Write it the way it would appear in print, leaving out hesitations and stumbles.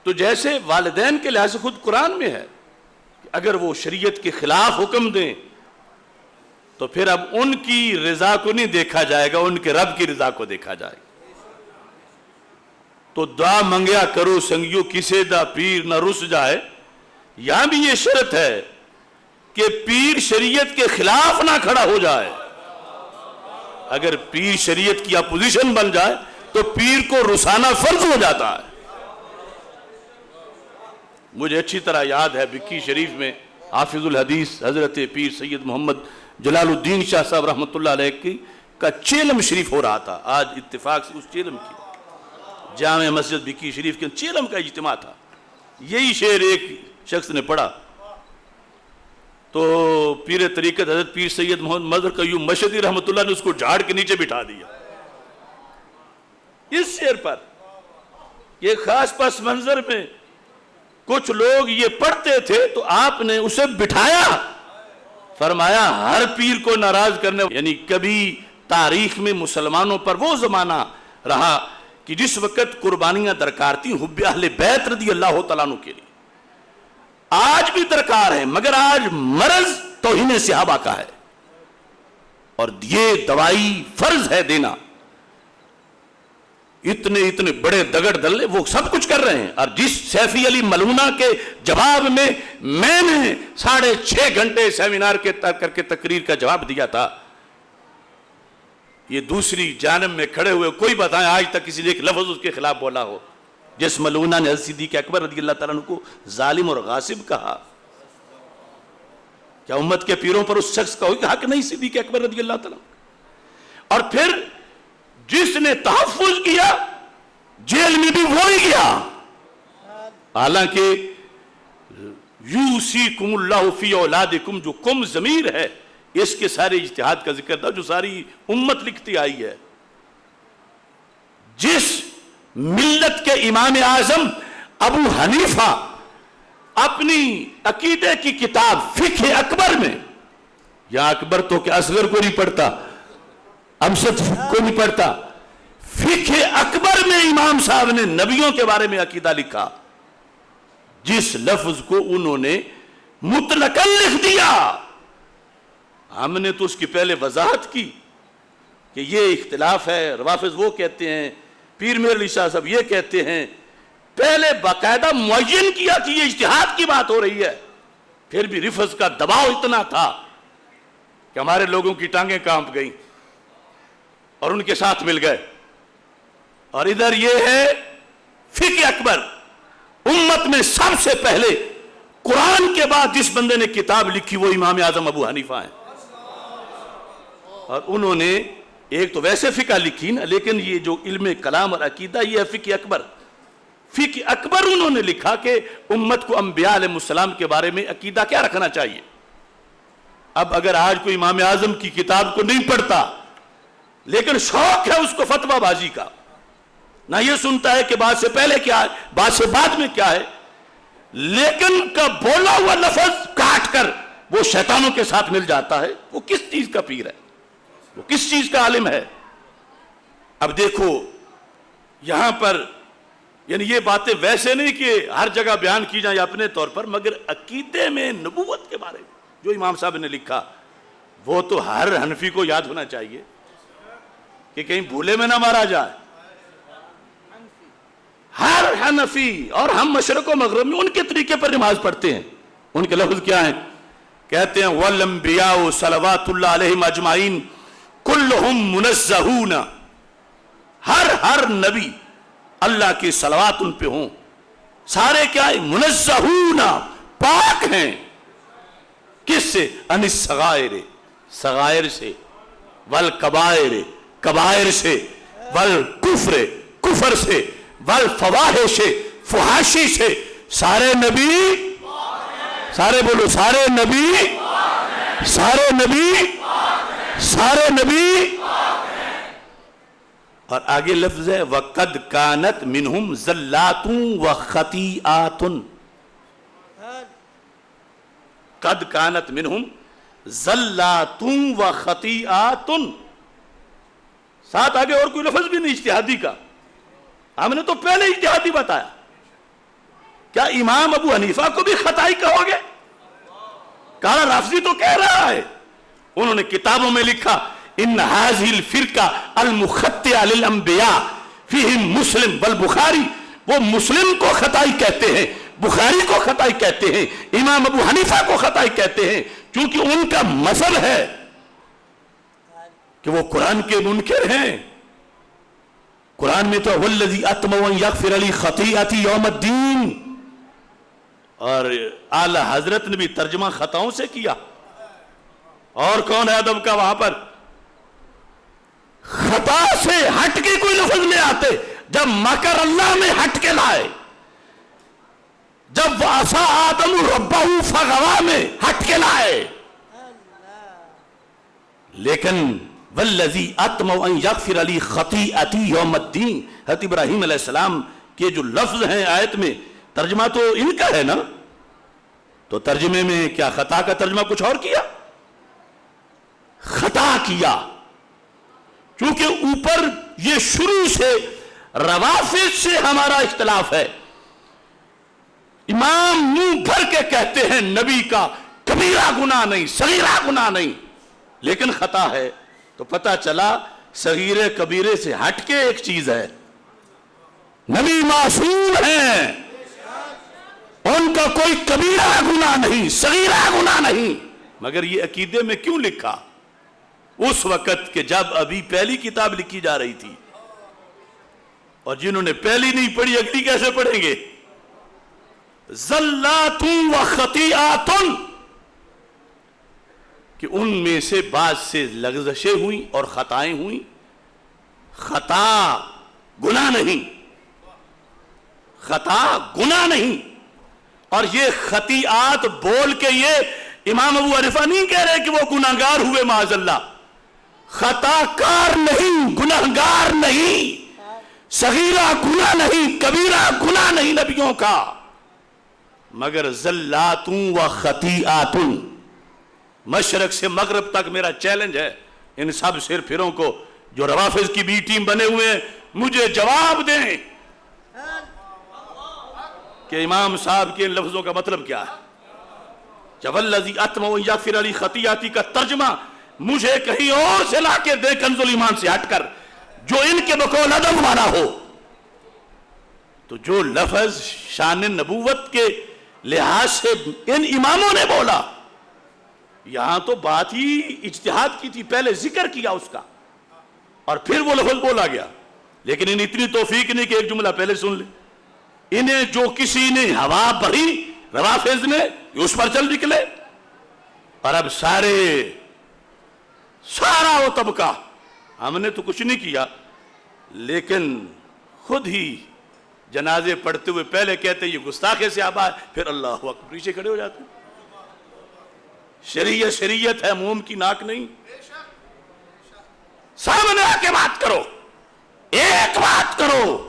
تو جیسے والدین کے لحاظ سے خود قرآن میں ہے کہ اگر وہ شریعت کے خلاف حکم دیں تو پھر اب ان کی رضا کو نہیں دیکھا جائے گا، ان کے رب کی رضا کو دیکھا جائے گا۔ تو دعا منگیا کرو سنگیو کسے دا پیر نہ رس جائے، یہاں بھی یہ شرط ہے کہ پیر شریعت کے خلاف نہ کھڑا ہو جائے۔ اگر پیر شریعت کی اپوزیشن بن جائے تو پیر کو رسانا فرض ہو جاتا ہے۔ مجھے اچھی طرح یاد ہے بکی شریف میں حافظ الحدیث حضرت پیر سید محمد جلال الدین شاہ صاحب رحمۃ اللہ علیہ کا چیلم شریف ہو رہا تھا۔ آج اتفاق سے اس چیلم کی جامع مسجد بکی شریف کے چیلم کا اجتماع تھا۔ یہی شعر ایک شخص نے پڑھا تو پیر طریقت حضرت پیر سید محمد مظہر قیوم مشہدی رحمۃ اللہ نے اس کو جھاڑ کے نیچے بٹھا دیا اس شعر پر۔ یہ خاص پس منظر میں کچھ لوگ یہ پڑھتے تھے تو آپ نے اسے بٹھایا، فرمایا ہر پیر کو ناراض کرنے، یعنی کبھی تاریخ میں مسلمانوں پر وہ زمانہ رہا کہ جس وقت قربانیاں درکار تھیں حب اہل بیت رضی اللہ تعالیٰ عنہ کے لیے، آج بھی درکار ہے، مگر آج مرض توہین صحابہ کا ہے اور یہ دوائی فرض ہے دینا۔ اتنے بڑے دگڑ دلے وہ سب کچھ کر رہے ہیں، اور جس سیفی علی ملونہ کے جواب میں نے 6.5 گھنٹے سیمینار کے کر کے تقریر کا جواب دیا تھا، یہ دوسری جانب میں کھڑے ہوئے کوئی بتائیں آج تک کسی نے ایک لفظ اس کے خلاف بولا ہو؟ جس ملونہ نے حضرت صدیق اکبر رضی اللہ تعالیٰ عنہ کو ظالم اور غاصب کہا، کیا امت کے پیروں پر اس شخص کا کوئی حق نہیں صدیق اکبر رضی اللہ تعالیٰ عنہ؟ اور پھر جس نے تحفظ کیا جیل میں بھی وہی گیا، حالانکہ یوصیکم اللہ فی اولادکم جو کم ضمیر ہے اس کے سارے اجتہاد کا ذکر تھا جو ساری امت لکھتی آئی ہے۔ جس ملت کے امام اعظم ابو حنیفہ اپنی عقیدے کی کتاب فقہ اکبر میں، یا اکبر تو کہ اصغر کو نہیں پڑھتا، امسد کو نہیں پڑھتا، فقہ اکبر میں امام صاحب نے نبیوں کے بارے میں عقیدہ لکھا، جس لفظ کو انہوں نے مطلقاً لکھ دیا۔ ہم نے تو اس کی پہلے وضاحت کی کہ یہ اختلاف ہے، روافض وہ کہتے ہیں، پیر میر علی شاہ صاحب یہ کہتے ہیں، پہلے باقاعدہ معین کیا کہ یہ اجتہاد کی بات ہو رہی ہے، پھر بھی رفض کا دباؤ اتنا تھا کہ ہمارے لوگوں کی ٹانگیں کانپ گئیں اور ان کے ساتھ مل گئے۔ اور ادھر یہ ہے فقہ اکبر، امت میں سب سے پہلے قرآن کے بعد جس بندے نے کتاب لکھی وہ امام اعظم ابو حنیفہ ہیں، اور انہوں نے ایک تو ویسے فقہ لکھی نا، لیکن یہ جو علم کلام اور عقیدہ یہ ہے فقہ اکبر۔ فقہ اکبر انہوں نے لکھا کہ امت کو انبیاء علیہ السلام کے بارے میں عقیدہ کیا رکھنا چاہیے۔ اب اگر آج کوئی امام اعظم کی کتاب کو نہیں پڑھتا لیکن شوق ہے اس کو فتویٰ بازی کا، نہ یہ سنتا ہے کہ بات سے پہلے کیا ہے بات سے بعد میں کیا ہے، لیکن کا بولا ہوا لفظ کاٹ کر وہ شیطانوں کے ساتھ مل جاتا ہے، وہ کس چیز کا پیر ہے، وہ کس چیز کا عالم ہے؟ اب دیکھو یہاں پر یعنی یہ باتیں ویسے نہیں کہ ہر جگہ بیان کی جائیں اپنے طور پر، مگر عقیدے میں نبوت کے بارے میں جو امام صاحب نے لکھا وہ تو ہر حنفی کو یاد ہونا چاہیے کہ کہیں بھولے میں نہ مارا جائے۔ ہر حنفی، اور ہم مشرق و مغرب میں ان کے طریقے پر نماز پڑھتے ہیں، ان کے لفظ کیا ہیں؟ کہتے ہیں وَالْأَنْبِيَاءُ صَلَوَاتُ اللَّهِ عَلَيْهِمْ أَجْمَعِينَ كُلُّهُمْ مُنَزَّهُونَ، ہر نبی اللہ کی صلوات ان پہ ہوں، سارے کیا ہے؟ منزہون، پاک ہیں، کس سے؟ ان الصغائر، صغائر سے، والکبائر، کبائر سے، والکفر، کفر سے، والفواحش، فحاشی سے۔ سارے نبی، سارے بولو، سارے نبی، سارے نبی، سارے نبی۔ اور آگے لفظ ہے وَقَدْ كَانَتْ مِنْهُمْ زَلَّاتٌ وَخَطِيئَاتٌ، قَدْ كَانَتْ مِنْهُمْ زَلَّاتٌ وَخَطِيئَاتٌ، ساتھ آگے اور کوئی لفظ بھی نہیں اجتہادی کا، ہم نے تو پہلے اجتہادی بتایا۔ کیا امام ابو حنیفہ کو بھی خطائی کہو گے؟ کہا رافضی تو کہہ رہا ہے. انہوں نے کتابوں میں لکھا ان هذه الفرقہ المخطئہ للانبیاء فیہم مسلم والبخاری. وہ مسلم کو خطائی کہتے ہیں، بخاری کو خطائی کہتے ہیں، امام ابو حنیفہ کو خطائی کہتے ہیں، کیونکہ ان کا مذہب ہے کہ وہ قرآن کے منکر ہیں. قرآن میں تو والذی اطمع ان یغفر لی خطیئتی یوم الدین، اور اعلی حضرت نے بھی ترجمہ خطاؤں سے کیا. اور کون ہے ادب کا وہاں پر؟ خطا سے ہٹ کے کوئی لفظ لے آتے. جب مکر اللہ میں ہٹ کے لائے، جب وعصا آدم ربہ فغوا میں ہٹ کے لائے. لیکن والذی اطمع ان یغفر لی خطیئتی یوم الدین، حضرت ابراہیم علیہ السلام کے جو لفظ ہیں آیت میں، ترجمہ تو ان کا ہے نا. تو ترجمے میں کیا خطا کا ترجمہ کچھ اور کیا؟ خطا کیا. کیونکہ اوپر یہ شروع سے روافض سے ہمارا اختلاف ہے. امام منہ بھر کے کہتے ہیں نبی کا کبیرہ گناہ نہیں، صغیرہ گناہ نہیں، لیکن خطا ہے. تو پتہ چلا صغیرے کبیرے سے ہٹ کے ایک چیز ہے. نبی معصوم ہیں، ان کا کوئی کبیرہ گناہ نہیں، صغیرہ گناہ نہیں. مگر یہ عقیدے میں کیوں لکھا؟ اس وقت کہ جب ابھی پہلی کتاب لکھی جا رہی تھی، اور جنہوں نے پہلی نہیں پڑھی اگلی کیسے پڑھیں گے؟ زلات و خطیئات، کہ ان میں سے بعض سے لغزشیں ہوئیں اور خطائیں ہوئیں. خطا گناہ نہیں، خطا گناہ نہیں. اور یہ خطیئات بول کے یہ امام ابو حنیفہ نہیں کہہ رہے کہ وہ گناہگار ہوئے معاذ اللہ. خطا کار نہیں، گناہگار نہیں، صغیرہ گناہ نہیں، کبیرہ گناہ نہیں نبیوں کا. مگر زلات و خطیئات. مشرق سے مغرب تک میرا چیلنج ہے ان سب سر پھروں کو جو روافض کی بی ٹیم بنے ہوئے ہیں، مجھے جواب دیں کہ امام صاحب کے ان لفظوں کا مطلب کیا ہے. جب والذی اطمع ان یغفر لی خطیئتی کا ترجمہ مجھے کہیں اور سے لا کے دے، کنز الایمان سے ہٹ کر، جو ان کے بقول ادب والا ہو. تو جو لفظ شان نبوت کے لحاظ سے ان اماموں نے بولا، یہاں تو بات ہی اجتہاد کی تھی، پہلے ذکر کیا اس کا اور پھر وہ لفظ بولا گیا. لیکن انہیں اتنی توفیق نہیں کہ ایک جملہ پہلے سن لے. انہیں جو کسی نے ہوا بھری روافض نے، اس پر چل نکلے. اور اب سارا وہ طبقہ، ہم نے تو کچھ نہیں کیا، لیکن خود ہی جنازے پڑھتے ہوئے پہلے کہتے یہ گستاخی سے آبا ہے، پھر اللہ اکبر پیچھے کھڑے ہو جاتے. شریعت شریعت ہے، موم کی ناک نہیں. سامنے آ کے بات کرو، ایک بات کرو.